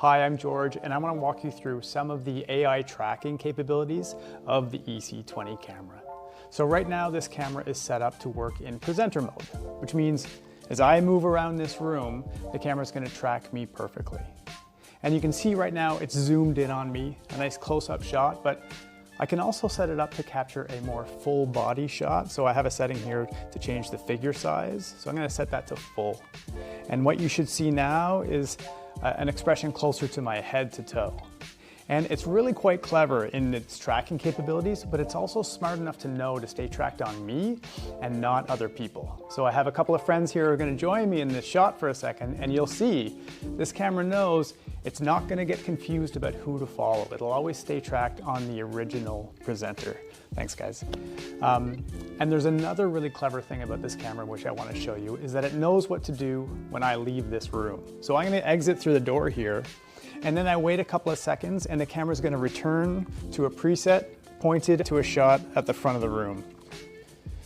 Hi, I'm George, and I want to walk you through some of the AI tracking capabilities of the EC20 camera. So right now, this camera is set up to work in presenter mode, which means as I move around this room, the camera is going to track me perfectly. And you can see right now it's zoomed in on me, a nice close-up shot, but I can also set it up to capture a more full body shot. So I have a setting here to change the figure size. So I'm going to set that to full. And what you should see now is an expression closer to my head to toe. And it's really quite clever in its tracking capabilities, but it's also smart enough to know to stay tracked on me and not other people. So I have a couple of friends here who are going to join me in this shot for a second, and you'll see this camera knows it's not going to get confused about who to follow. It'll always stay tracked on the original presenter. Thanks, guys. And there's another really clever thing about this camera, which I want to show you, is that it knows what to do when I leave this room. So I'm going to exit through the door here, and then I wait a couple of seconds, and the camera is going to return to a preset pointed to a shot at the front of the room.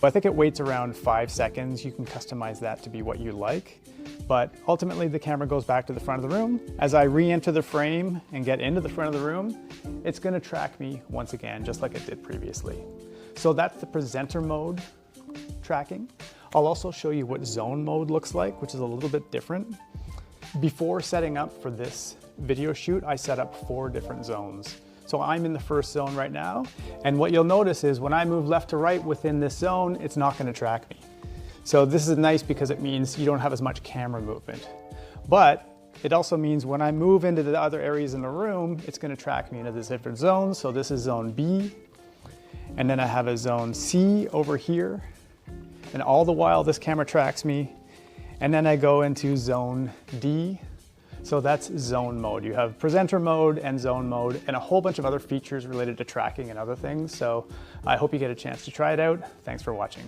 I think it waits around 5 seconds. You can customize that to be what you like. But ultimately, the camera goes back to the front of the room. As I re-enter the frame and get into the front of the room, it's going to track me once again, just like it did previously. So that's the presenter mode tracking. I'll also show you what zone mode looks like, which is a little bit different. Before setting up for this video shoot, I set up 4 different zones. So I'm in the first zone right now, and what you'll notice is when I move left to right within this zone, it's not going to track me. So this is nice because it means you don't have as much camera movement. But it also means when I move into the other areas in the room, it's going to track me into the different zones. So this is zone B, and then I have a zone C over here, and all the while this camera tracks me, and then I go into zone D. So that's zone mode. You have presenter mode and zone mode and a whole bunch of other features related to tracking and other things. So I hope you get a chance to try it out. Thanks for watching.